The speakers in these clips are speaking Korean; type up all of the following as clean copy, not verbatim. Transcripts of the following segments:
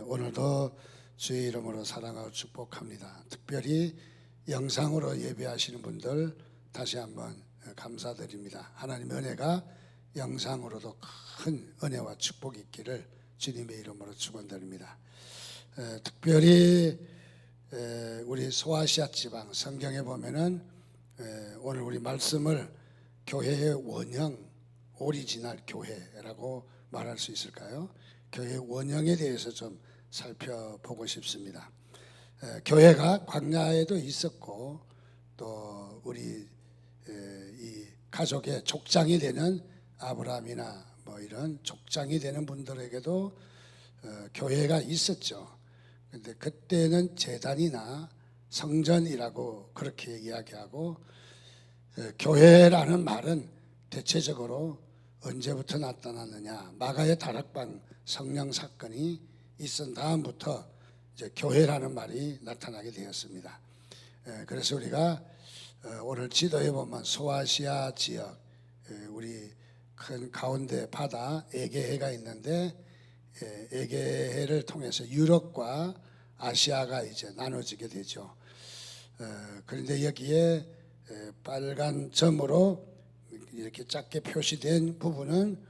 오늘도 주의 이름으로 사랑하고 축복합니다. 특별히 영상으로 예배하시는 분들 다시 한번 감사드립니다. 하나님의 은혜가 영상으로도 큰 은혜와 축복이 있기를 주님의 이름으로 축원드립니다. 특별히 우리 소아시아 지방 성경에 보면은 오늘 우리 말씀을 교회의 원형 오리지널 교회라고 말할 수 있을까요? 교회의 원형에 대해서 좀 살펴보고 싶습니다. 교회가 광야에도 있었고 또 우리 이 가족의 족장이 되는 아브라함이나 뭐 이런 족장이 되는 분들에게도 교회가 있었죠. 근데 그때는 제단이나 성전이라고 그렇게 이야기하고 교회라는 말은 대체적으로 언제부터 나타났느냐, 마가의 다락방 성령 사건이 있은 다음부터 이제 교회라는 말이 나타나게 되었습니다. 그래서 우리가 오늘 지도에 보면 소아시아 지역, 우리 큰 가운데 바다 에게해가 있는데 에게해를 통해서 유럽과 아시아가 이제 나눠지게 되죠. 그런데 여기에 빨간 점으로 이렇게 작게 표시된 부분은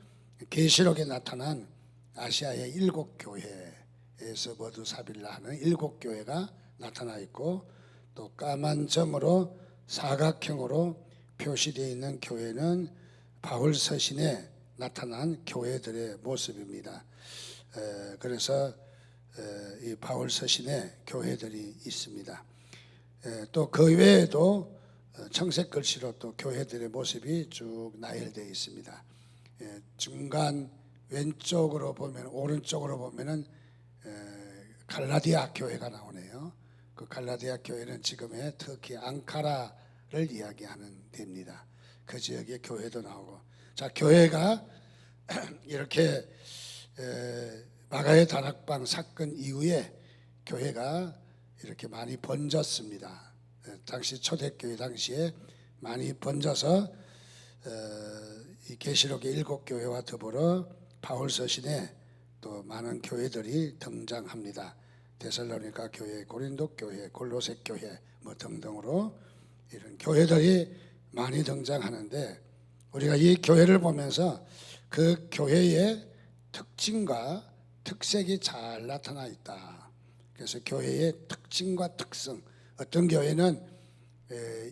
계시록에 나타난 아시아의 7교회에서 모두 사빌라 하는 7교회가 나타나 있고, 또 까만 점으로 사각형으로 표시되어 있는 교회는 바울 서신에 나타난 교회들의 모습입니다. 그래서 이 바울 서신에 교회들이 있습니다. 또 그 외에도 청색 글씨로 또 교회들의 모습이 쭉 나열되어 있습니다. 중간 왼쪽으로 보면, 오른쪽으로 보면은 갈라디아 교회가 나오네요. 그 갈라디아 교회는 지금의 터키 앙카라를 이야기하는 데입니다. 그 지역의 교회도 나오고, 자, 교회가 이렇게 마가의 다락방 사건 이후에 교회가 이렇게 많이 번졌습니다. 당시 초대교회 당시에 많이 번져서 이 계시록의 7교회와 더불어 바울 서신에 또 많은 교회들이 등장합니다. 데살로니가 교회, 고린도 교회, 골로새 교회 뭐 등등으로 이런 교회들이 많이 등장하는데, 우리가 이 교회를 보면서 그 교회의 특징과 특색이 잘 나타나 있다. 그래서 교회의 특징과 특성, 어떤 교회는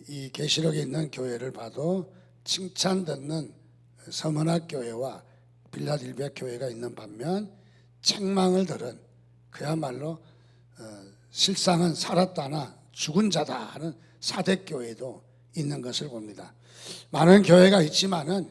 이 계시록에 있는 교회를 봐도 칭찬 듣는 서머나 교회와 빌라델비아 교회가 있는 반면, 책망을 들은, 그야말로 실상은 살았다나 죽은 자다 하는 사대교회도 있는 것을 봅니다. 많은 교회가 있지만은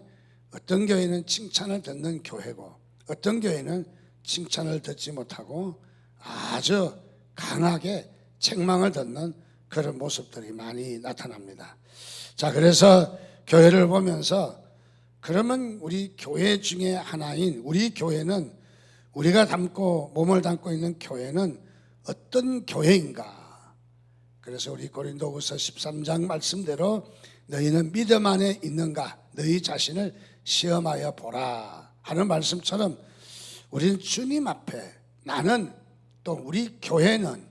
어떤 교회는 칭찬을 듣는 교회고, 어떤 교회는 칭찬을 듣지 못하고 아주 강하게 책망을 듣는 그런 모습들이 많이 나타납니다. 자, 그래서 교회를 보면서 그러면 우리 교회 중에 하나인 우리 교회는, 우리가 담고 몸을 담고 있는 교회는 어떤 교회인가? 그래서 우리 고린도후서 13장 말씀대로 너희는 믿음 안에 있는가? 너희 자신을 시험하여 보라 하는 말씀처럼 우리는 주님 앞에 나는, 또 우리 교회는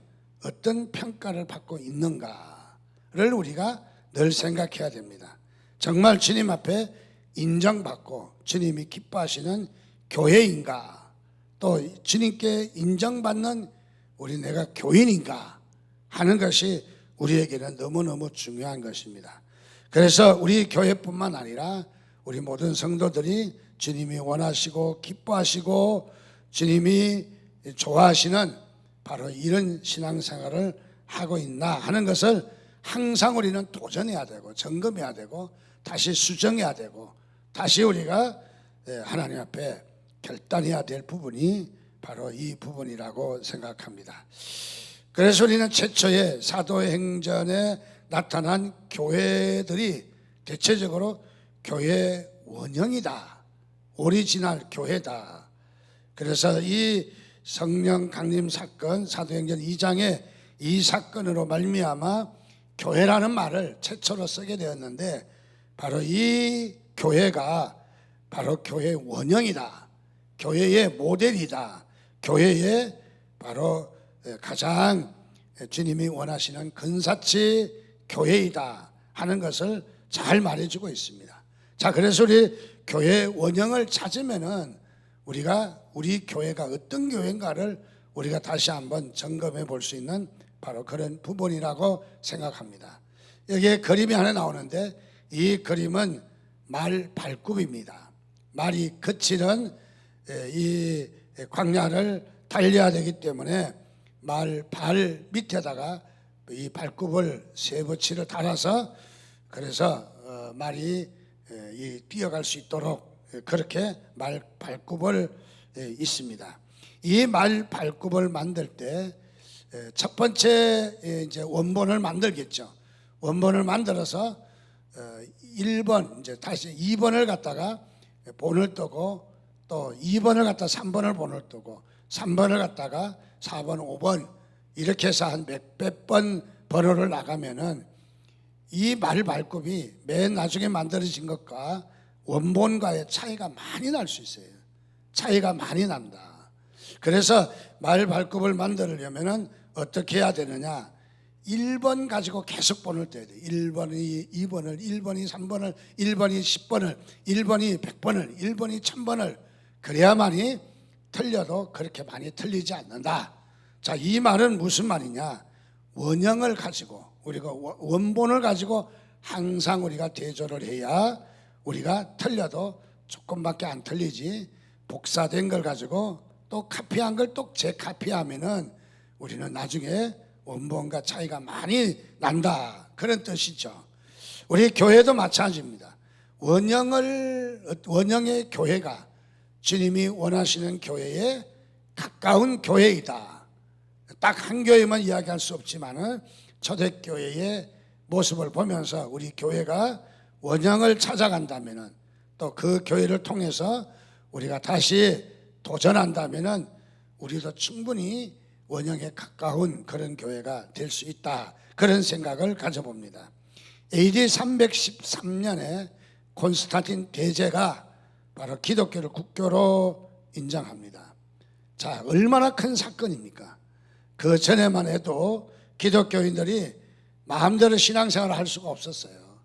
어떤 평가를 받고 있는가를 우리가 늘 생각해야 됩니다. 정말 주님 앞에 인정받고 주님이 기뻐하시는 교회인가, 또 주님께 인정받는 우리 내가 교인인가 하는 것이 우리에게는 너무너무 중요한 것입니다. 그래서 우리 교회뿐만 아니라 우리 모든 성도들이 주님이 원하시고 기뻐하시고 주님이 좋아하시는 바로 이런 신앙생활을 하고 있나 하는 것을 항상 우리는 도전해야 되고 점검해야 되고 다시 수정해야 되고 다시 우리가 하나님 앞에 결단해야 될 부분이 바로 이 부분이라고 생각합니다. 그래서 우리는 최초의 사도행전에 나타난 교회들이 대체적으로 교회 원형이다, 오리지널 교회다. 그래서 이 성령 강림 사건, 사도행전 2장에 이 사건으로 말미암아 교회라는 말을 최초로 쓰게 되었는데, 바로 이 교회가 바로 교회의 원형이다, 교회의 모델이다, 교회의 바로 가장 주님이 원하시는 근사치 교회이다 하는 것을 잘 말해주고 있습니다. 자, 그래서 우리 교회 원형을 찾으면은 우리가 우리 교회가 어떤 교회인가를 우리가 다시 한번 점검해 볼 수 있는 바로 그런 부분이라고 생각합니다. 여기에 그림이 하나 나오는데 이 그림은 말 발굽입니다. 말이 거칠은 이 광야를 달려야 되기 때문에 말 발 밑에다가 이 발굽을 쇠붙이를 달아서 그래서 말이 뛰어갈 수 있도록 그렇게 말 발굽을 있습니다. 이 말 발굽을 만들 때 첫 번째 이제 원본을 만들겠죠. 원본을 만들어서 1번 이제 다시 2번을 갖다가 본을 뜨고 또 2번을 갖다 3번을 본을 뜨고 3번을 갖다가 4번, 5번 이렇게 해서 한 몇백 번 번호를 나가면은 이 말 발굽이 맨 나중에 만들어진 것과 원본과의 차이가 많이 날 수 있어요. 차이가 많이 난다. 그래서 말 발굽을 만들려면은 어떻게 해야 되느냐? 1번 가지고 계속 번을 떼야 돼. 1번이 2번을, 1번이 3번을, 1번이 10번을, 1번이 100번을, 1번이 1000번을 그래야만이 틀려도 그렇게 많이 틀리지 않는다. 자, 이 말은 무슨 말이냐? 원형을 가지고 우리가 원본을 가지고 항상 우리가 대조를 해야 우리가 틀려도 조금밖에 안 틀리지, 복사된 걸 가지고 또 카피한 걸 또 재카피하면은 우리는 나중에 원본과 차이가 많이 난다, 그런 뜻이죠. 우리 교회도 마찬가지입니다. 원형의 교회가 주님이 원하시는 교회에 가까운 교회이다. 딱 한 교회만 이야기할 수 없지만은 초대교회의 모습을 보면서 우리 교회가 원형을 찾아간다면은 또 그 교회를 통해서 우리가 다시 도전한다면은 우리도 충분히 원형에 가까운 그런 교회가 될 수 있다, 그런 생각을 가져봅니다. AD 313년에 콘스탄틴 대제가 바로 기독교를 국교로 인정합니다. 자, 얼마나 큰 사건입니까? 그 전에만 해도 기독교인들이 마음대로 신앙생활을 할 수가 없었어요.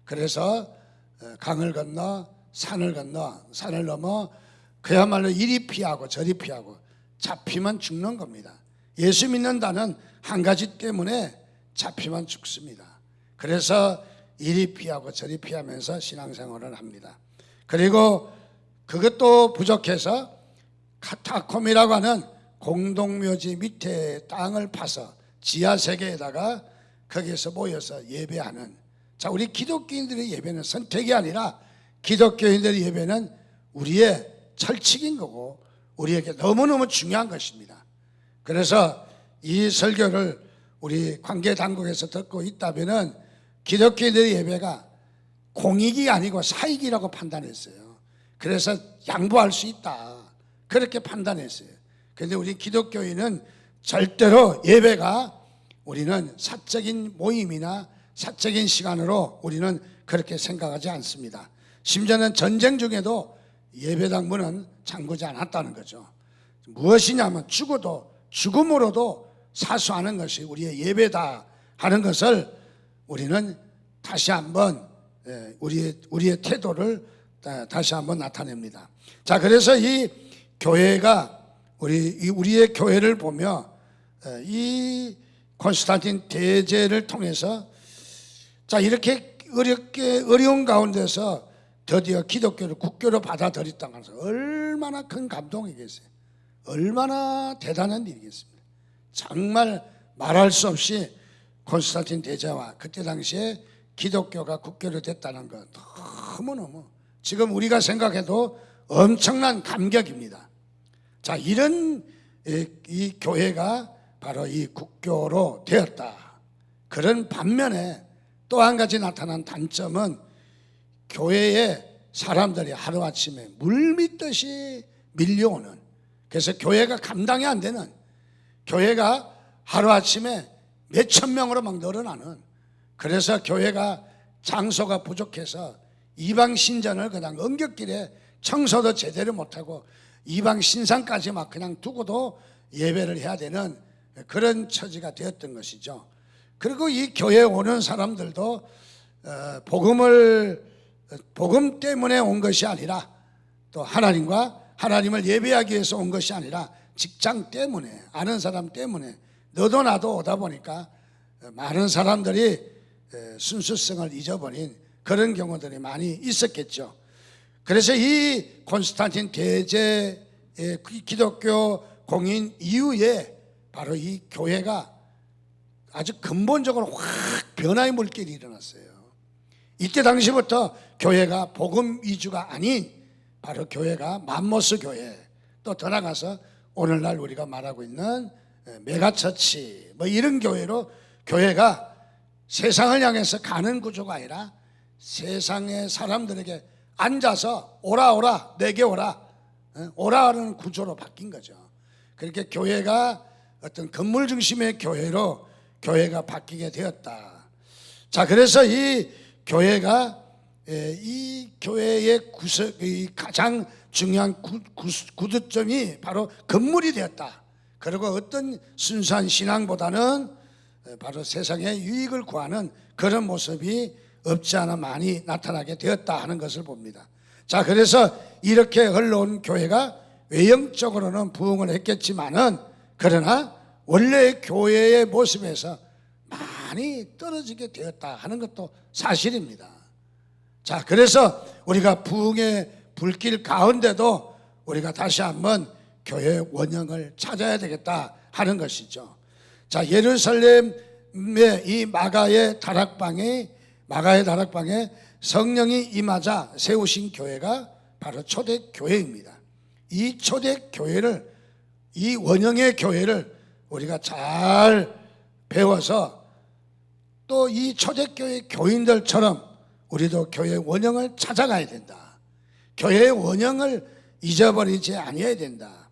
그래서 강을 건너 산을 넘어 그야말로 이리 피하고 저리 피하고 잡히면 죽는 겁니다. 예수 믿는다는 한 가지 때문에 잡히면 죽습니다. 그래서 이리 피하고 저리 피하면서 신앙생활을 합니다. 그리고 그것도 부족해서 카타콤이라고 하는 공동묘지 밑에 땅을 파서 지하세계에다가 거기에서 모여서 예배하는, 자, 우리 기독교인들의 예배는 선택이 아니라 기독교인들의 예배는 우리의 철칙인 거고 우리에게 너무너무 중요한 것입니다. 그래서 이 설교를 우리 관계당국에서 듣고 있다면은 기독교인들의 예배가 공익이 아니고 사익이라고 판단했어요. 그래서 양보할 수 있다, 그렇게 판단했어요. 그런데 우리 기독교인은 절대로 예배가 우리는 사적인 모임이나 사적인 시간으로 우리는 그렇게 생각하지 않습니다. 심지어는 전쟁 중에도 예배당 문은 잠그지 않았다는 거죠. 무엇이냐면 죽음으로도 사수하는 것이 우리의 예배다 하는 것을 우리는 다시 한번 우리의 태도를 다시 한번 나타냅니다. 자, 그래서 이 교회가 우리의 교회를 보며 이 콘스탄틴 대제를 통해서 자, 이렇게 어려운 가운데서 드디어 기독교를 국교로 받아들였다는 것은 얼마나 큰 감동이겠어요. 얼마나 대단한 일이겠습니까. 정말 말할 수 없이 콘스탄틴 대제와 그때 당시에 기독교가 국교로 됐다는 것, 너무너무 지금 우리가 생각해도 엄청난 감격입니다. 자, 이런 이 교회가 바로 이 국교로 되었다. 그런 반면에 또 한 가지 나타난 단점은 교회에 사람들이 하루아침에 물밀듯이 밀려오는, 그래서 교회가 감당이 안 되는, 교회가 하루아침에 몇천 명으로 막 늘어나는, 그래서 교회가 장소가 부족해서 이방 신전을 그냥 엉겹길에 청소도 제대로 못하고 이방 신상까지 막 그냥 두고도 예배를 해야 되는 그런 처지가 되었던 것이죠. 그리고 이 교회에 오는 사람들도 복음 때문에 온 것이 아니라, 또 하나님을 예배하기 위해서 온 것이 아니라 직장 때문에, 아는 사람 때문에 너도 나도 오다 보니까 많은 사람들이 순수성을 잊어버린 그런 경우들이 많이 있었겠죠. 그래서 이 콘스탄틴 대제의 기독교 공인 이후에 바로 이 교회가 아주 근본적으로 확 변화의 물결이 일어났어요. 이때 당시부터 교회가 복음 위주가 아닌 바로 교회가 맘모스 교회, 또 더 나가서 오늘날 우리가 말하고 있는 메가처치 뭐 이런 교회로 교회가 세상을 향해서 가는 구조가 아니라 세상의 사람들에게 앉아서 오라 내게 오라 하는 구조로 바뀐 거죠. 그렇게 교회가 어떤 건물 중심의 교회로 교회가 바뀌게 되었다. 자, 그래서 이 교회가 이 교회의 이 가장 중요한 구두점이 바로 건물이 되었다. 그리고 어떤 순수한 신앙보다는 바로 세상의 유익을 구하는 그런 모습이 없지 않아 많이 나타나게 되었다 하는 것을 봅니다. 자, 그래서 이렇게 흘러온 교회가 외형적으로는 부흥을 했겠지만은, 그러나 원래의 교회의 모습에서 많이 떨어지게 되었다 하는 것도 사실입니다. 자, 그래서 우리가 부흥의 불길 가운데도 우리가 다시 한번 교회의 원형을 찾아야 되겠다 하는 것이죠. 자, 예루살렘의 이 마가의 다락방에 성령이 임하자 세우신 교회가 바로 초대교회입니다. 이 초대교회를, 이 원형의 교회를 우리가 잘 배워서 또 이 초대교회 교인들처럼 우리도 교회의 원형을 찾아가야 된다. 교회의 원형을 잊어버리지 아니어야 된다.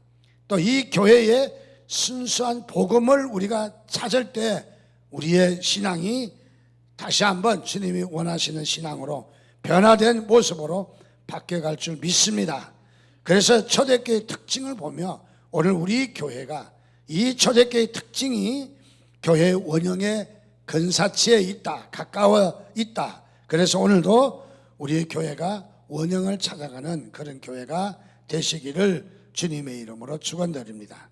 또 이 교회의 순수한 복음을 우리가 찾을 때 우리의 신앙이 다시 한번 주님이 원하시는 신앙으로 변화된 모습으로 바뀌어갈 줄 믿습니다. 그래서 초대교회의 특징을 보며 오늘 우리 교회가 이 초대교회의 특징이 교회의 원형의 근사치에 있다, 가까워 있다. 그래서 오늘도 우리의 교회가 원형을 찾아가는 그런 교회가 되시기를 주님의 이름으로 축원드립니다.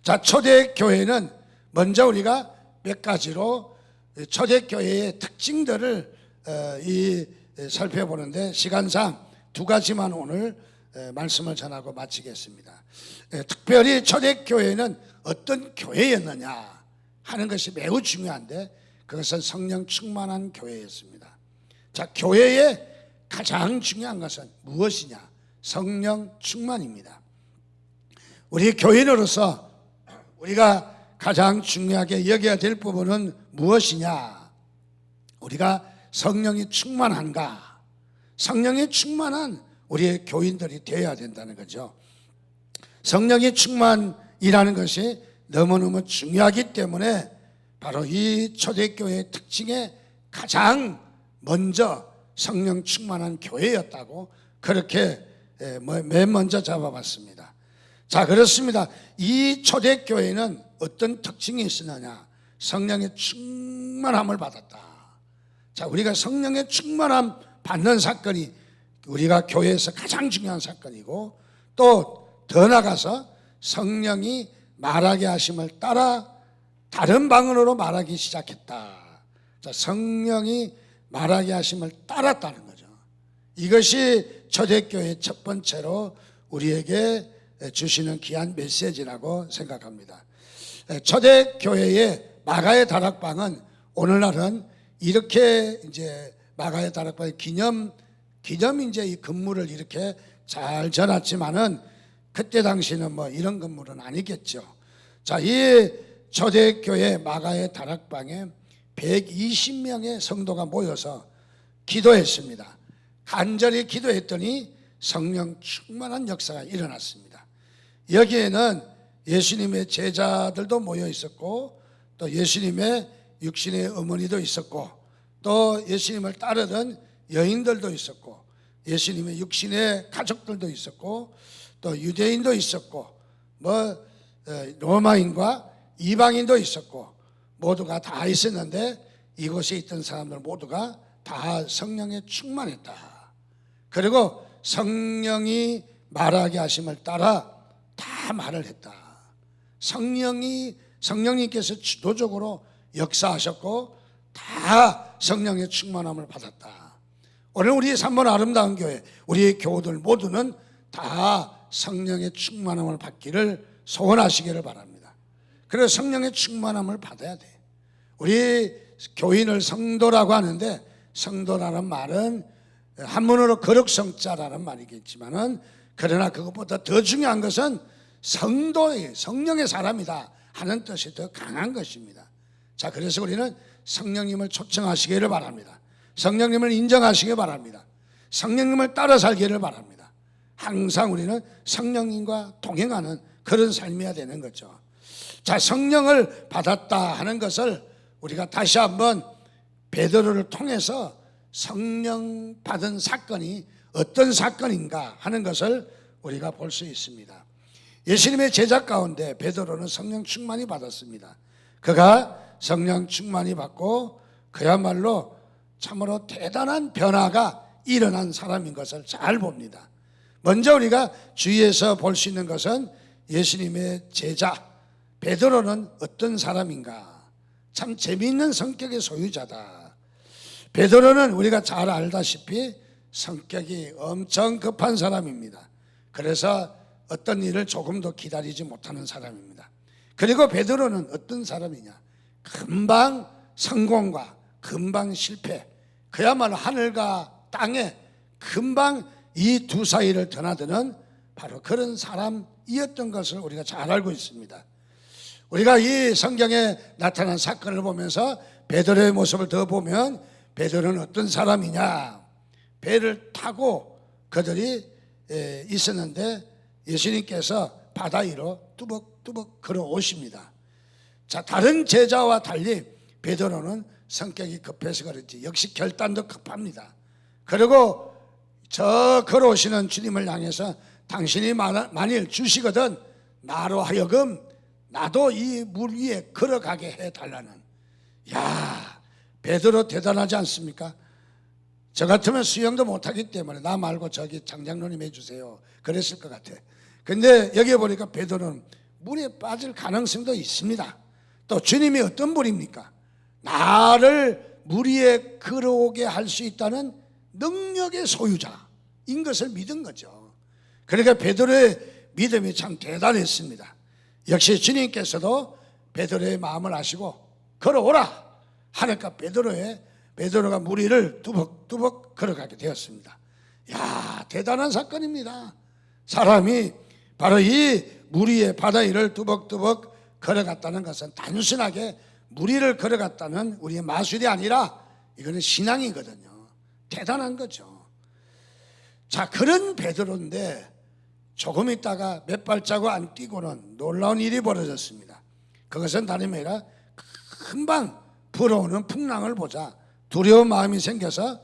자, 초대교회는 먼저 우리가 몇 가지로 초대교회의 특징들을 살펴보는데, 시간상 두 가지만 오늘 말씀을 전하고 마치겠습니다. 특별히 초대교회는 어떤 교회였느냐 하는 것이 매우 중요한데, 그것은 성령 충만한 교회였습니다. 자, 교회의 가장 중요한 것은 무엇이냐? 성령 충만입니다. 우리 교인으로서 우리가 가장 중요하게 여겨야 될 부분은 무엇이냐? 우리가 성령이 충만한가? 성령이 충만한 우리의 교인들이 되어야 된다는 거죠. 성령이 충만이라는 것이 너무너무 중요하기 때문에 바로 이 초대교회의 특징에 가장 먼저 성령 충만한 교회였다고 그렇게 맨 먼저 잡아봤습니다. 자, 그렇습니다. 이 초대교회는 어떤 특징이 있었느냐? 성령의 충만함을 받았다. 자, 우리가 성령의 충만함 받는 사건이 우리가 교회에서 가장 중요한 사건이고, 또 더 나가서 성령이 말하게 하심을 따라 다른 방언으로 말하기 시작했다. 자, 성령이 말하게 하심을 따랐다는 거죠. 이것이 초대교회의 첫 번째로 우리에게 주시는 귀한 메시지라고 생각합니다. 초대교회의 마가의 다락방은 오늘날은 이렇게 이제 마가의 다락방의 기념 이제 이 건물을 이렇게 잘 전했지만은 그때 당시는 뭐 이런 건물은 아니겠죠. 자, 이 초대교회 마가의 다락방에 120명의 성도가 모여서 기도했습니다. 간절히 기도했더니 성령 충만한 역사가 일어났습니다. 여기에는 예수님의 제자들도 모여 있었고, 또 예수님의 육신의 어머니도 있었고, 또 예수님을 따르던 여인들도 있었고, 예수님의 육신의 가족들도 있었고, 또 유대인도 있었고 로마인과 이방인도 있었고 모두가 다 있었는데 이곳에 있던 사람들 모두가 다 성령에 충만했다. 그리고 성령이 말하게 하심을 따라 다 말을 했다. 성령님께서 주도적으로 역사하셨고 다 성령의 충만함을 받았다. 오늘 우리 3번 아름다운 교회, 우리 교우들 모두는 다 성령의 충만함을 받기를 소원하시기를 바랍니다. 그래서 성령의 충만함을 받아야 돼. 우리 교인을 성도라고 하는데 성도라는 말은 한문으로 거룩성자라는 말이겠지만은 그러나 그것보다 더 중요한 것은 성도의 성령의 사람이다 하는 뜻이 더 강한 것입니다. 자, 그래서 우리는 성령님을 초청하시기를 바랍니다. 성령님을 인정하시기 바랍니다. 성령님을 따라 살기를 바랍니다. 항상 우리는 성령님과 동행하는 그런 삶이어야 되는 거죠. 자, 성령을 받았다 하는 것을 우리가 다시 한번 베드로를 통해서 성령 받은 사건이 어떤 사건인가 하는 것을 우리가 볼 수 있습니다. 예수님의 제자 가운데 베드로는 성령 충만히 받았습니다. 그가 성령 충만히 받고 그야말로 참으로 대단한 변화가 일어난 사람인 것을 잘 봅니다. 먼저 우리가 주위에서 볼 수 있는 것은 예수님의 제자 베드로는 어떤 사람인가? 참 재미있는 성격의 소유자다. 베드로는 우리가 잘 알다시피 성격이 엄청 급한 사람입니다. 그래서 어떤 일을 조금도 기다리지 못하는 사람입니다. 그리고 베드로는 어떤 사람이냐? 금방 성공과 금방 실패, 그야말로 하늘과 땅에 금방 이 두 사이를 드나드는 바로 그런 사람이었던 것을 우리가 잘 알고 있습니다. 우리가 이 성경에 나타난 사건을 보면서 베드로의 모습을 더 보면 베드로는 어떤 사람이냐? 배를 타고 그들이 있었는데 예수님께서 바다 위로 뚜벅뚜벅 걸어오십니다. 자, 다른 제자와 달리 베드로는 성격이 급해서 그렇지 역시 결단도 급합니다. 그리고 저 걸어오시는 주님을 향해서 당신이 만일 주시거든 나로 하여금 나도 이 물 위에 걸어가게 해달라는. 야, 베드로 대단하지 않습니까? 저 같으면 수영도 못하기 때문에 나 말고 저기 장장로님 해주세요 그랬을 것 같아. 근데 여기 보니까 베드로는 물에 빠질 가능성도 있습니다. 또 주님이 어떤 분입니까? 나를 물 위에 걸어오게 할 수 있다는 능력의 소유자인 것을 믿은 거죠. 그러니까 베드로의 믿음이 참 대단했습니다. 역시 주님께서도 베드로의 마음을 아시고 걸어오라 하니까 베드로가 물 위를 뚜벅뚜벅 걸어가게 되었습니다. 야, 대단한 사건입니다. 사람이 바로 이 물 위에 바다 위를 뚜벅뚜벅 걸어갔다는 것은 단순하게 물 위를 걸어갔다는 우리의 마술이 아니라 이거는 신앙이거든요. 대단한 거죠. 자, 그런 베드로인데 조금 있다가 몇 발자국 안 뛰고는 놀라운 일이 벌어졌습니다. 그것은 다름이 아니라 금방 불어오는 풍랑을 보자 두려운 마음이 생겨서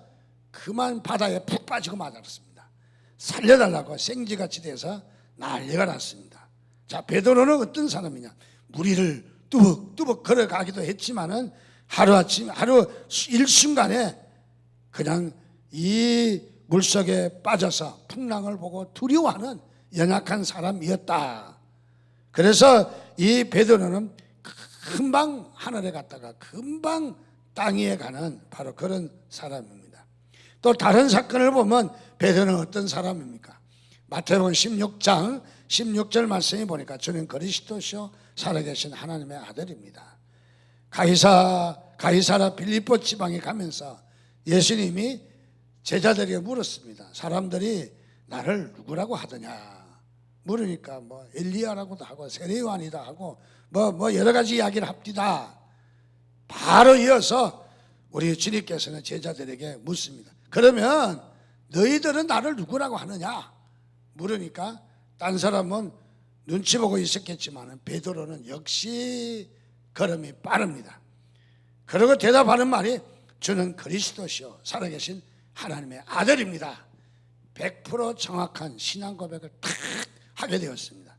그만 바다에 푹 빠지고 말았습니다. 살려달라고 생쥐같이 돼서 난리가 났습니다. 자, 베드로는 어떤 사람이냐? 물 위를 뚜벅뚜벅 걸어가기도 했지만은 하루 일순간에 그냥 이 물속에 빠져서 풍랑을 보고 두려워하는 연약한 사람이었다. 그래서 이 베드로는 금방 하늘에 갔다가 금방 땅 위에 가는 바로 그런 사람입니다. 또 다른 사건을 보면 베드로는 어떤 사람입니까? 마태복음 16장 16절 말씀에 보니까 주는 그리스도시요 살아계신 하나님의 아들입니다. 가이사라 빌립보 지방에 가면서 예수님이 제자들에게 물었습니다. 사람들이 나를 누구라고 하더냐 물으니까 뭐 엘리야라고도 하고 세례요한이다 하고 뭐 여러 가지 이야기를 합디다. 바로 이어서 우리 주님께서는 제자들에게 묻습니다. 그러면 너희들은 나를 누구라고 하느냐 물으니까 딴 사람은 눈치 보고 있었겠지만 베드로는 역시 걸음이 빠릅니다. 그리고 대답하는 말이 주는 그리스도시요 살아계신 하나님의 아들입니다. 100% 정확한 신앙 고백을 탁 하게 되었습니다.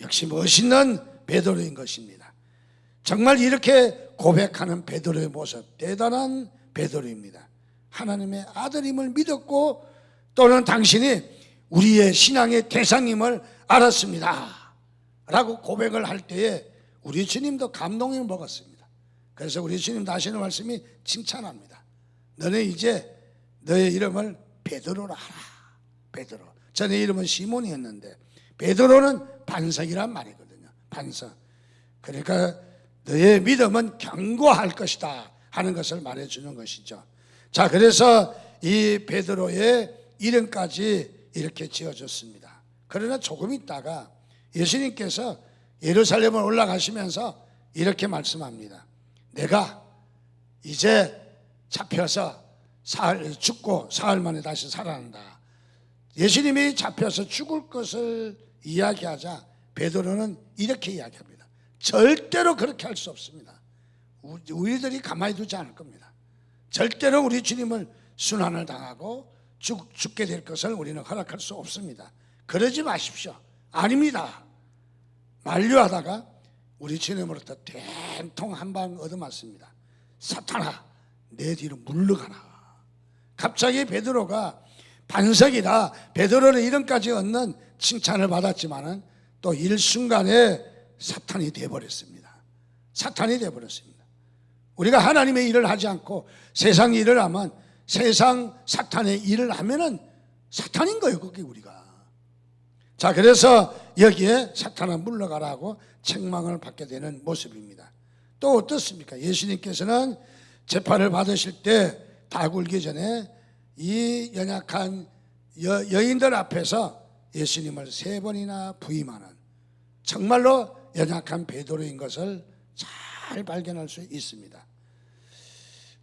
역시 멋있는 베드로인 것입니다. 정말 이렇게 고백하는 베드로의 모습, 대단한 베드로입니다. 하나님의 아들임을 믿었고 또는 당신이 우리의 신앙의 대상임을 알았습니다 라고 고백을 할 때에 우리 주님도 감동을 먹었습니다. 그래서 우리 주님도 하시는 말씀이 칭찬합니다. 너네 이제 너의 이름을 베드로라 하라. 베드로. 전에 이름은 시몬이었는데 베드로는 반석이란 말이거든요. 반석. 그러니까 너의 믿음은 견고할 것이다 하는 것을 말해주는 것이죠. 자, 그래서 이 베드로의 이름까지 이렇게 지어졌습니다. 그러나 조금 있다가 예수님께서 예루살렘을 올라가시면서 이렇게 말씀합니다. 내가 이제 잡혀서 죽고 사흘 만에 다시 살아난다. 예수님이 잡혀서 죽을 것을 이야기하자 베드로는 이렇게 이야기합니다. 절대로 그렇게 할 수 없습니다. 우리들이 가만히 두지 않을 겁니다. 절대로 우리 주님을 순환을 당하고 죽게 될 것을 우리는 허락할 수 없습니다. 그러지 마십시오. 아닙니다. 만류하다가 우리 주님으로부터 된통 한 방 얻어맞습니다. 사탄아, 내 뒤로 물러가라. 갑자기 베드로가 반석이라 베드로의 이름까지 얻는 칭찬을 받았지만은 또 일순간에 사탄이 되어버렸습니다. 사탄이 되어버렸습니다. 우리가 하나님의 일을 하지 않고 세상 일을 하면 세상 사탄의 일을 하면은 사탄인 거예요. 그게 우리가. 자, 그래서 여기에 사탄아 물러가라고 책망을 받게 되는 모습입니다. 또 어떻습니까? 예수님께서는 재판을 받으실 때 다 굴기 전에 이 연약한 여인들 앞에서 예수님을 3번이나 부임하는 정말로 연약한 베드로인 것을 잘 발견할 수 있습니다.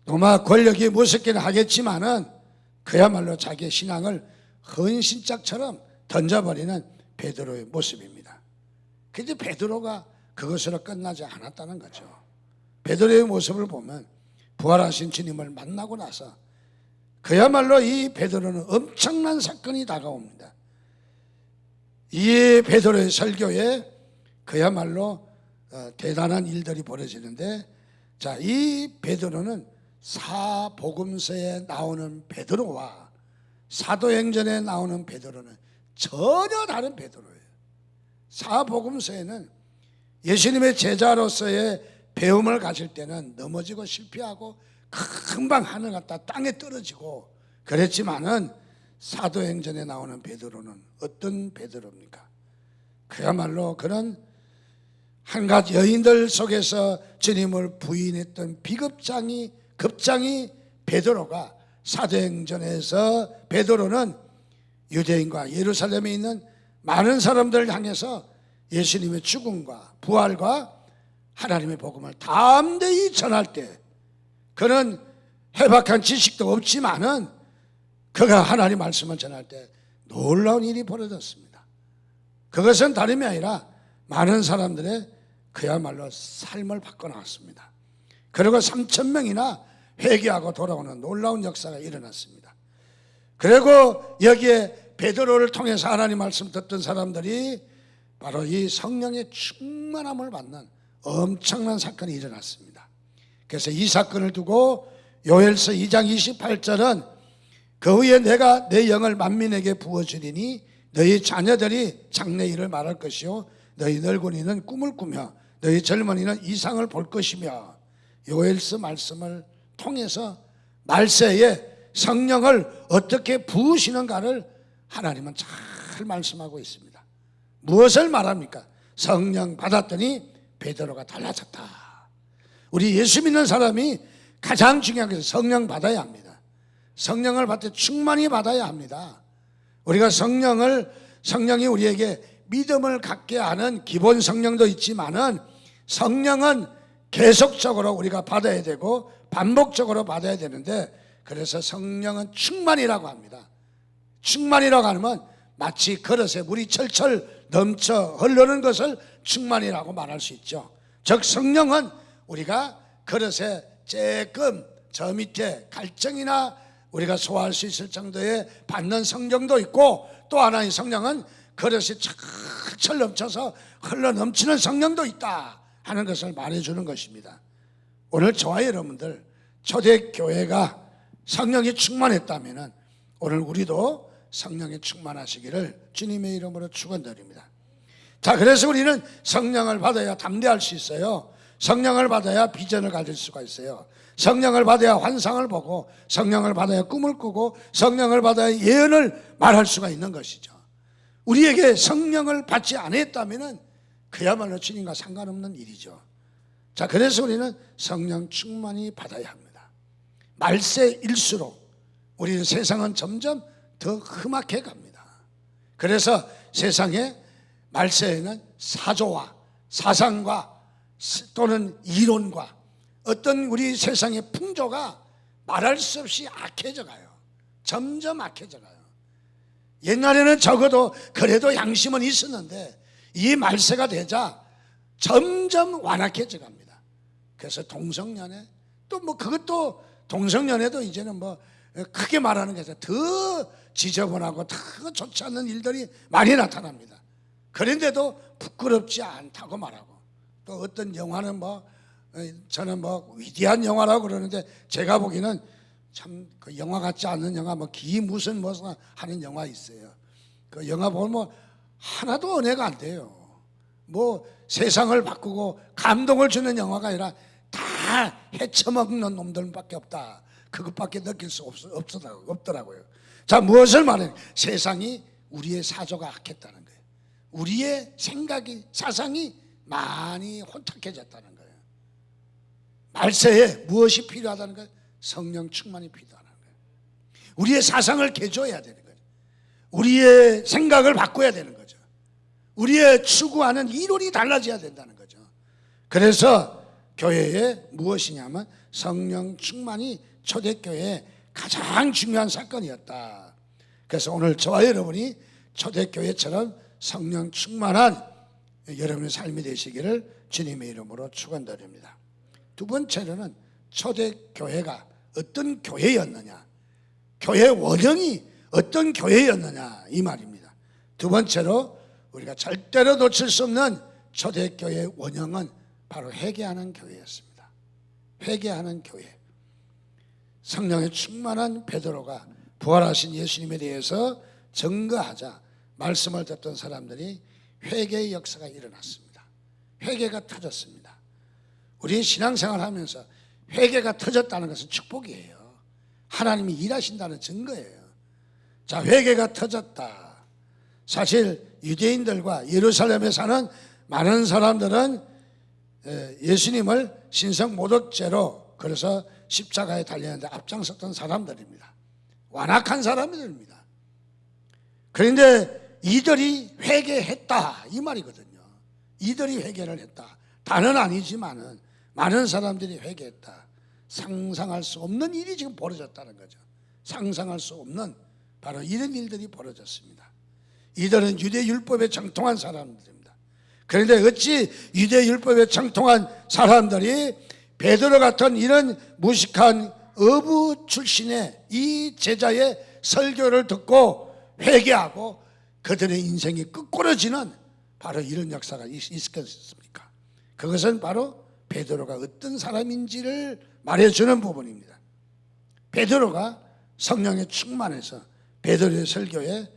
도마 권력이 무섭긴 하겠지만은 그야말로 자기의 신앙을 헌신짝처럼 던져버리는 베드로의 모습입니다. 그런데 베드로가 그것으로 끝나지 않았다는 거죠. 베드로의 모습을 보면 부활하신 주님을 만나고 나서 그야말로 이 베드로는 엄청난 사건이 다가옵니다. 이 베드로의 설교에 그야말로 대단한 일들이 벌어지는데, 자, 이 베드로는 사복음서에 나오는 베드로와 사도행전에 나오는 베드로는 전혀 다른 베드로예요. 사복음서에는 예수님의 제자로서의 배움을 가질 때는 넘어지고 실패하고 금방 하늘 갔다 땅에 떨어지고 그랬지만은 사도행전에 나오는 베드로는 어떤 베드로입니까? 그야말로 그는 한갓 여인들 속에서 주님을 부인했던 비급장이 베드로가 사도행전에서 베드로는 유대인과 예루살렘에 있는 많은 사람들을 향해서 예수님의 죽음과 부활과 하나님의 복음을 담대히 전할 때 그는 해박한 지식도 없지만은 그가 하나님 말씀을 전할 때 놀라운 일이 벌어졌습니다. 그것은 다름이 아니라 많은 사람들의 그야말로 삶을 바꿔나왔습니다. 그리고 3,000명이나 회개하고 돌아오는 놀라운 역사가 일어났습니다. 그리고 여기에 베드로를 통해서 하나님 말씀 듣던 사람들이 바로 이 성령의 충만함을 받는 엄청난 사건이 일어났습니다. 그래서 이 사건을 두고 요엘서 2장 28절은 그 후에 내가 내 영을 만민에게 부어주리니 너희 자녀들이 장래 일을 말할 것이요 너희 늙은이는 꿈을 꾸며 너희 젊은이는 이상을 볼 것이며, 요엘서 말씀을 통해서 말세에 성령을 어떻게 부으시는가를 하나님은 잘 말씀하고 있습니다. 무엇을 말합니까? 성령 받았더니 베드로가 달라졌다. 우리 예수 믿는 사람이 가장 중요한 것은 성령 받아야 합니다. 성령을 받되 충만히 받아야 합니다. 우리가 성령이 우리에게 믿음을 갖게 하는 기본 성령도 있지만은 성령은 계속적으로 우리가 받아야 되고 반복적으로 받아야 되는데, 그래서 성령은 충만이라고 합니다. 충만이라고 하면 마치 그릇에 물이 철철 넘쳐 흐르는 것을 충만이라고 말할 수 있죠. 즉 성령은 우리가 그릇에 조금 저 밑에 갈증이나 우리가 소화할 수 있을 정도의 받는 성령도 있고, 또 하나의 성령은 그릇이 철철 넘쳐서 흘러 넘치는 성령도 있다 하는 것을 말해주는 것입니다. 오늘 저와 여러분들 초대교회가 성령이 충만했다면 오늘 우리도 성령이 충만하시기를 주님의 이름으로 축원드립니다. 자, 그래서 우리는 성령을 받아야 담대할 수 있어요. 성령을 받아야 비전을 가질 수가 있어요. 성령을 받아야 환상을 보고, 성령을 받아야 꿈을 꾸고, 성령을 받아야 예언을 말할 수가 있는 것이죠. 우리에게 성령을 받지 않았다면 그야말로 주님과 상관없는 일이죠. 자, 그래서 우리는 성령 충만히 받아야 합니다. 말세일수록 우리 세상은 점점 더 험악해 갑니다. 그래서 세상에 말세에는 사조와 사상과 또는 이론과 어떤 우리 세상의 풍조가 말할 수 없이 악해져 가요. 점점 악해져 가요. 옛날에는 적어도 그래도 양심은 있었는데 이 말세가 되자 점점 완악해져 갑니다. 그래서 동성연애 또 뭐 그것도 동성연애도 이제는 뭐 크게 말하는 게 아니라 더 지저분하고 더 좋지 않는 일들이 많이 나타납니다. 그런데도 부끄럽지 않다고 말하고, 또 어떤 영화는 뭐 저는 뭐 위대한 영화라고 그러는데 제가 보기에는 참 그 영화 같지 않는 영화, 뭐 기 무슨 무슨 하는 영화 있어요. 그 영화 보면 뭐 하나도 은혜가 안 돼요. 뭐 세상을 바꾸고 감동을 주는 영화가 아니라 다 해쳐먹는 놈들밖에 없다. 그것밖에 느낄 수 없더라고요. 자, 무엇을 말해? 세상이 우리의 사조가 악했다는 거예요. 우리의 생각이, 사상이 많이 혼탁해졌다는 거예요. 말세에 무엇이 필요하다는 거예요? 성령 충만이 필요하다는 거예요. 우리의 사상을 개조해야 되는 거예요. 우리의 생각을 바꿔야 되는 거죠. 우리의 추구하는 이론이 달라져야 된다는 거죠. 그래서 교회에 무엇이냐면 성령 충만이 초대교회의 가장 중요한 사건이었다. 그래서 오늘 저와 여러분이 초대교회처럼 성령 충만한 여러분의 삶이 되시기를 주님의 이름으로 축원드립니다. 두 번째로는 초대교회가 어떤 교회였느냐, 교회 원형이 어떤 교회였느냐 이 말입니다. 두 번째로 우리가 절대로 놓칠 수 없는 초대교회의 원형은 바로 회개하는 교회였습니다. 회개하는 교회. 성령의 충만한 베드로가 부활하신 예수님에 대해서 증거하자 말씀을 듣던 사람들이 회개의 역사가 일어났습니다. 회개가 터졌습니다. 우리 신앙생활 하면서 회개가 터졌다는 것은 축복이에요. 하나님이 일하신다는 증거예요. 자, 회개가 터졌다. 사실 유대인들과 예루살렘에 사는 많은 사람들은 예수님을 신성 모독죄로 그래서 십자가에 달렸는데 앞장섰던 사람들입니다. 완악한 사람들입니다. 그런데 이들이 회개했다 이 말이거든요. 이들이 회개를 했다. 다는 아니지만은 많은 사람들이 회개했다. 상상할 수 없는 일이 지금 벌어졌다는 거죠. 상상할 수 없는 바로 이런 일들이 벌어졌습니다. 이들은 유대율법에 정통한 사람들입니다. 그런데 어찌 유대율법에 정통한 사람들이 베드로 같은 이런 무식한 어부 출신의 이 제자의 설교를 듣고 회개하고 그들의 인생이 끄꾸러지는 바로 이런 역사가 있었겠습니까? 그것은 바로 베드로가 어떤 사람인지를 말해주는 부분입니다. 베드로가 성령에 충만해서 베드로의 설교에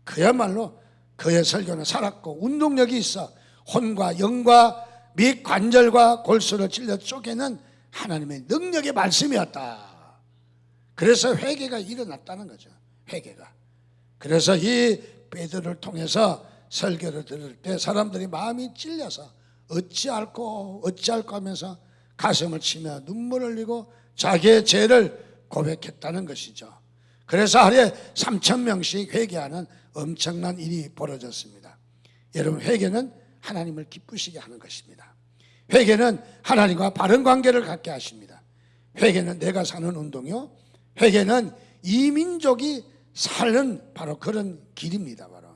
그야말로 그의 설교는 살았고 운동력이 있어 혼과 영과 및 관절과 골수를 찔러 쪼개는 하나님의 능력의 말씀이었다. 그래서 회개가 일어났다는 거죠. 회개가. 그래서 이 베드로를 통해서 설교를 들을 때 사람들이 마음이 찔려서 어찌할꼬 하면서 가슴을 치며 눈물을 흘리고 자기의 죄를 고백했다는 것이죠. 그래서 하루에 3,000명씩 회개하는 엄청난 일이 벌어졌습니다. 여러분, 회개는 하나님을 기쁘시게 하는 것입니다. 회개는 하나님과 바른 관계를 갖게 하십니다. 회개는 내가 사는 운동이요, 회개는 이 민족이 사는 바로 그런 길입니다. 바로.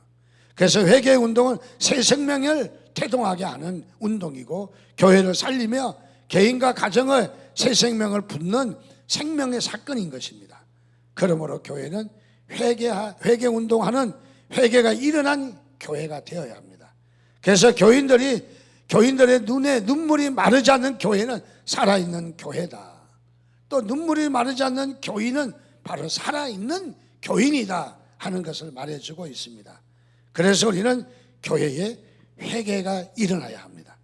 그래서 회개 운동은 새 생명을 태동하게 하는 운동이고 운동을 살리며 개인과 가정의 새 생명을 붓는 생명의 사건인 것입니다. 그러므로 교회는 회개 운동하는 회개가 일어난 교회가 되어야 합니다. 그래서 교인들의 눈에 눈물이 마르지 않는 교회는 살아있는 교회다. 또 눈물이 마르지 않는 교인은 바로 살아있는 교인이다 하는 것을 말해주고 있습니다. 그래서 우리는 교회에 회개가 일어나야 합니다.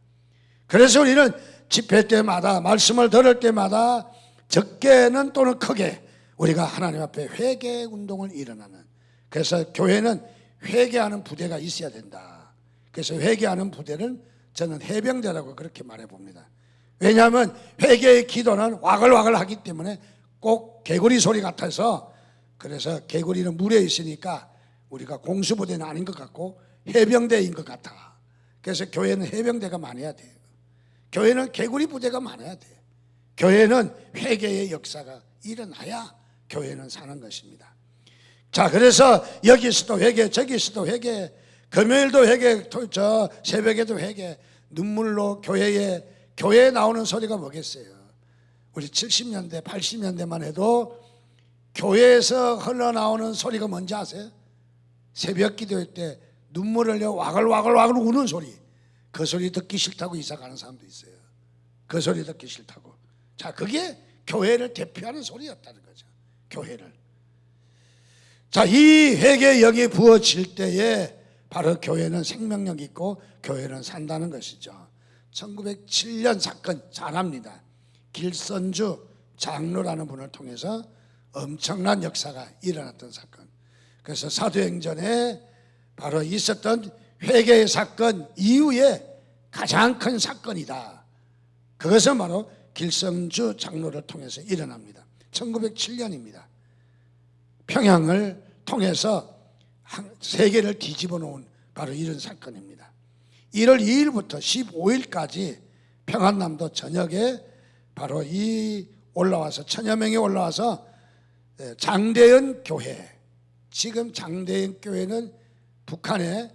그래서 우리는 집회 때마다 말씀을 들을 때마다 적게는 또는 크게 우리가 하나님 앞에 회개 운동을 일어나는, 그래서 교회는 회개하는 부대가 있어야 된다. 그래서 회개하는 부대는 저는 해병대라고 그렇게 말해 봅니다. 왜냐하면 회개의 기도는 와글와글 하기 때문에 꼭 개구리 소리 같아서, 그래서 개구리는 물에 있으니까 우리가 공수부대는 아닌 것 같고 해병대인 것 같아. 그래서 교회는 해병대가 많아야 돼요. 교회는 개구리 부대가 많아야 돼요. 교회는 회개의 역사가 일어나야 교회는 사는 것입니다. 자, 그래서 여기서도 회개, 저기서도 회개, 금요일도 회개, 저 새벽에도 회개, 눈물로 교회에 나오는 소리가 뭐겠어요? 우리 70년대, 80년대만 해도 교회에서 흘러나오는 소리가 뭔지 아세요? 새벽 기도회 때 눈물을 흘려 와글와글 우는 소리. 그 소리 듣기 싫다고 이사 가는 사람도 있어요. 그 소리 듣기 싫다고. 자, 그게 교회를 대표하는 소리였다는 거죠. 교회를. 자, 이 회개력이 부어질 때에 바로 교회는 생명력이 있고 교회는 산다는 것이죠. 1907년 사건 잘 압니다. 길선주 장로라는 분을 통해서 엄청난 역사가 일어났던 사건. 그래서 사도행전에 바로 있었던 회개의 사건 이후에 가장 큰 사건이다. 그것은 바로 길선주 장로를 통해서 일어납니다. 1907년입니다. 평양을 통해서 세계를 뒤집어 놓은 바로 이런 사건입니다. 1월 2일부터 15일까지 평안남도 전역에 바로 이 올라와서 1000여 명이 올라와서 장대현 교회, 지금 장대현 교회는 북한의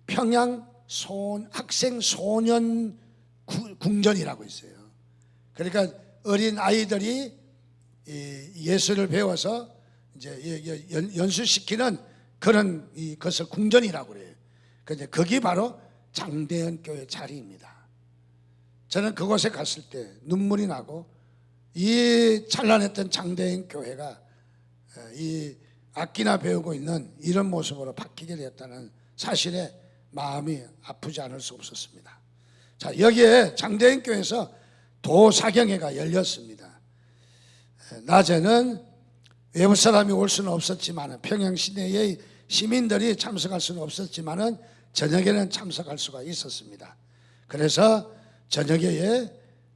평양 학생 소년 궁전이라고 있어요. 그러니까 어린 아이들이 예술을 배워서 이제 연수시키는 그런 것을 궁전이라고 그래요. 근데 거기 바로 장대현 교회 자리입니다. 저는 그곳에 갔을 때 눈물이 나고, 이 찬란했던 장대현 교회가 이 악기나 배우고 있는 이런 모습으로 바뀌게 되었다는 사실에 마음이 아프지 않을 수 없었습니다. 자, 여기에 장대현 교회에서 도사경회가 열렸습니다. 낮에는 외부 사람이 올 수는 없었지만, 평양 시내의 시민들이 참석할 수는 없었지만 저녁에는 참석할 수가 있었습니다. 그래서 저녁에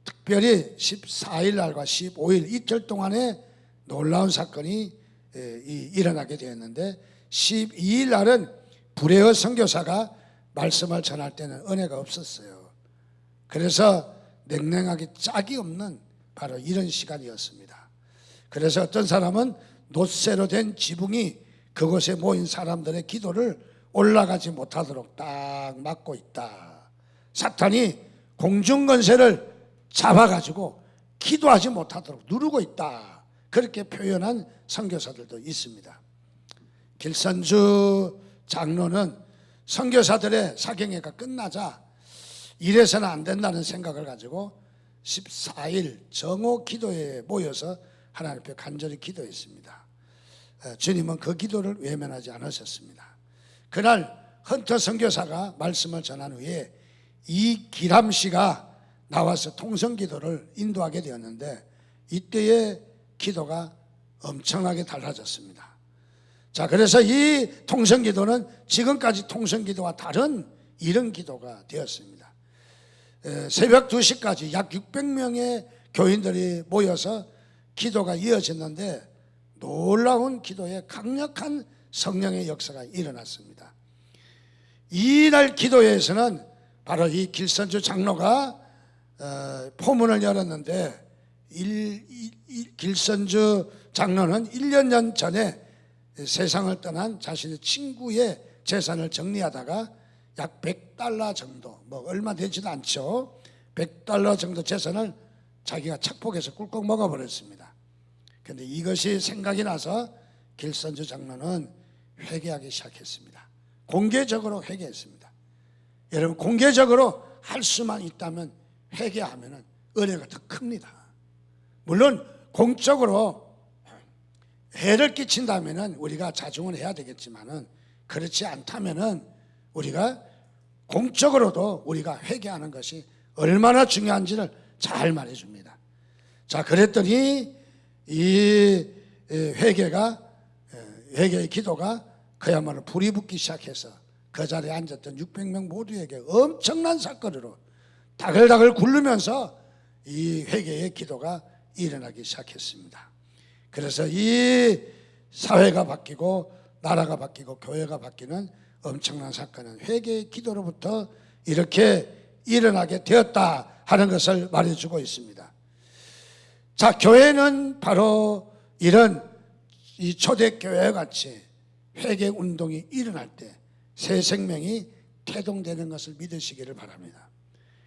특별히 14일 날과 15일 이틀 동안에 놀라운 사건이 일어나게 되었는데, 12일 날은 불회의 선교사가 말씀을 전할 때는 은혜가 없었어요. 그래서 냉랭하게 짝이 없는 바로 이런 시간이었습니다. 그래서 어떤 사람은 놋새로 된 지붕이 그곳에 모인 사람들의 기도를 올라가지 못하도록 딱 막고 있다. 사탄이 공중권세를 잡아가지고 기도하지 못하도록 누르고 있다. 그렇게 표현한 선교사들도 있습니다. 길선주 장로는 선교사들의 사경회가 끝나자 이래서는 안 된다는 생각을 가지고 14일 정오 기도회에 모여서 하나님 앞에 간절히 기도했습니다. 주님은 그 기도를 외면하지 않으셨습니다. 그날 헌터 선교사가 말씀을 전한 후에 이기람 씨가 나와서 통성기도를 인도하게 되었는데, 이때의 기도가 엄청나게 달라졌습니다. 자, 그래서 이 통성기도는 지금까지 통성기도와 다른 이런 기도가 되었습니다. 새벽 2시까지 약 600명의 교인들이 모여서 기도가 이어졌는데, 놀라운 기도에 강력한 성령의 역사가 일어났습니다. 이날 기도회에서는 바로 이 길선주 장로가 포문을 열었는데, 길선주 장로는 1년 전에 세상을 떠난 자신의 친구의 재산을 정리하다가 약 $100 정도, 뭐 얼마 되지도 않죠. $100 정도 재산을 자기가 착복해서 꿀꺽 먹어버렸습니다. 그런데 이것이 생각이 나서 길선주 장로는 회개하기 시작했습니다. 공개적으로 회개했습니다. 여러분, 공개적으로 할 수만 있다면 회개하면 은혜가 더 큽니다. 물론 공적으로 해를 끼친다면 우리가 자중을 해야 되겠지만은, 그렇지 않다면은 우리가 공적으로도 우리가 회개하는 것이 얼마나 중요한지를 잘 말해줍니다. 자, 그랬더니 이 회개의 기도가 그야말로 불이 붙기 시작해서 그 자리에 앉았던 600명 모두에게 엄청난 사건으로 다글다글 굴르면서 이 회개의 기도가 일어나기 시작했습니다. 그래서 이 사회가 바뀌고 나라가 바뀌고 교회가 바뀌는 엄청난 사건은 회개의 기도로부터 이렇게 일어나게 되었다 하는 것을 말해주고 있습니다. 자, 교회는 바로 이런 이 초대교회 같이 회개 운동이 일어날 때 새 생명이 태동되는 것을 믿으시기를 바랍니다.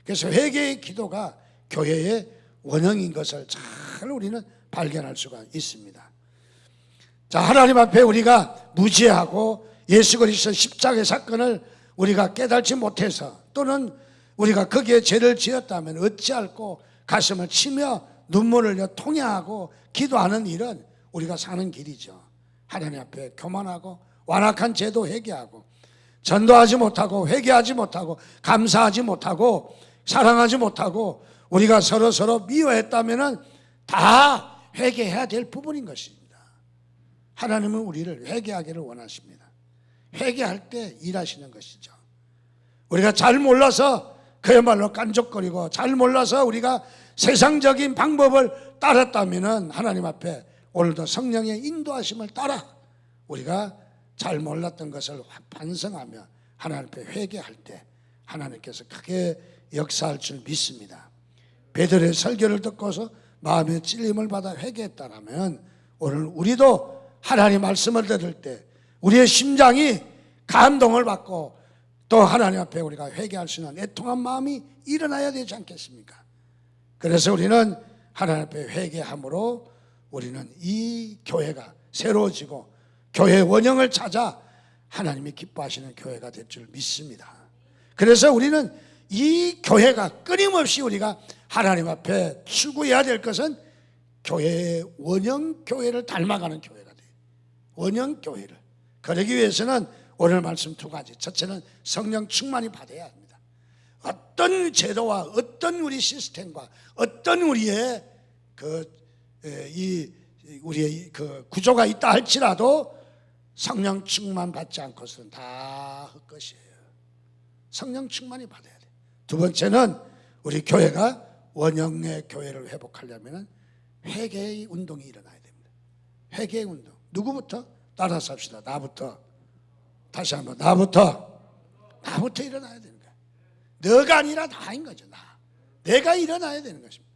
그래서 회개의 기도가 교회의 원형인 것을 잘 우리는 발견할 수가 있습니다. 자, 하나님 앞에 우리가 무지하고 예수 그리스도 십자가의 사건을 우리가 깨달지 못해서, 또는 우리가 거기에 죄를 지었다면 어찌할꼬 가슴을 치며 눈물을 흘려 통회하고 기도하는 일은 우리가 사는 길이죠. 하나님 앞에 교만하고 완악한 죄도 회개하고, 전도하지 못하고 회개하지 못하고 감사하지 못하고 사랑하지 못하고 우리가 서로 미워했다면 다 회개해야 될 부분인 것입니다. 하나님은 우리를 회개하기를 원하십니다. 회개할 때 일하시는 것이죠. 우리가 잘 몰라서 그야말로 깐족거리고, 잘 몰라서 우리가 세상적인 방법을 따랐다면 하나님 앞에 오늘도 성령의 인도하심을 따라 우리가 잘 몰랐던 것을 반성하며 하나님 앞에 회개할 때 하나님께서 크게 역사할 줄 믿습니다. 베드로의 설교를 듣고서 마음의 찔림을 받아 회개했다면 오늘 우리도 하나님 말씀을 들을 때 우리의 심장이 감동을 받고 또 하나님 앞에 우리가 회개할 수 있는 애통한 마음이 일어나야 되지 않겠습니까? 그래서 우리는 하나님 앞에 회개함으로 우리는 이 교회가 새로워지고 교회의 원형을 찾아 하나님이 기뻐하시는 교회가 될 줄 믿습니다. 그래서 우리는 이 교회가 끊임없이 우리가 하나님 앞에 추구해야 될 것은 교회의 원형 교회를 닮아가는 교회가 돼요. 원형 교회를. 그러기 위해서는 오늘 말씀 두 가지. 첫째는 성령 충만이 받아야 합니다. 어떤 제도와 어떤 우리 시스템과 어떤 우리의 우리의 구조가 있다 할지라도 성령 충만 받지 않고서는 다 헛것이에요. 성령 충만이 받아야 돼요. 두 번째는 우리 교회가 원형의 교회를 회복하려면 회개의 운동이 일어나야 됩니다. 회개의 운동. 누구부터? 따라서 합시다. 나부터. 다시 한번 나부터 일어나야 되는 거야. 너가 아니라 나인 거죠. 내가 일어나야 되는 것입니다.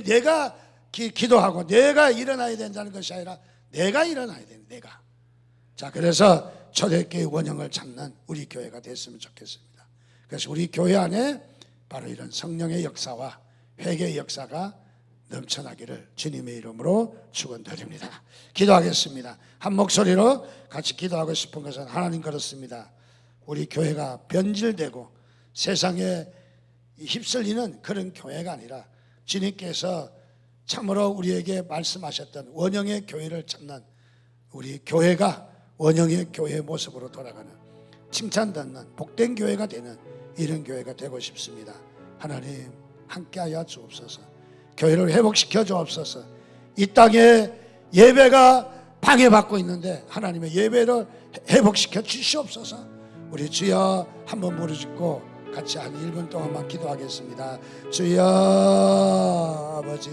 내가 기도하고 내가 일어나야 된다는 것이 아니라 내가 일어나야 되는, 내가. 자, 그래서 초대교회 원형을 찾는 우리 교회가 됐으면 좋겠습니다. 그래서 우리 교회 안에 바로 이런 성령의 역사와 회개의 역사가 넘쳐나기를 주님의 이름으로 축원드립니다. 기도하겠습니다. 한 목소리로 같이 기도하고 싶은 것은, 하나님 그렇습니다. 우리 교회가 변질되고 세상에 휩쓸리는 그런 교회가 아니라 주님께서 참으로 우리에게 말씀하셨던 원형의 교회를 찾는 우리 교회가 원형의 교회의 모습으로 돌아가는, 칭찬받는 복된 교회가 되는 이런 교회가 되고 싶습니다. 하나님 함께하여 주옵소서. 교회를 회복시켜 주옵소서. 이 땅에 예배가 방해받고 있는데 하나님의 예배를 회복시켜 주시옵소서. 우리 주여 한번 무릎짓고 같이 한 1분 동안만 기도하겠습니다. 주여 아버지,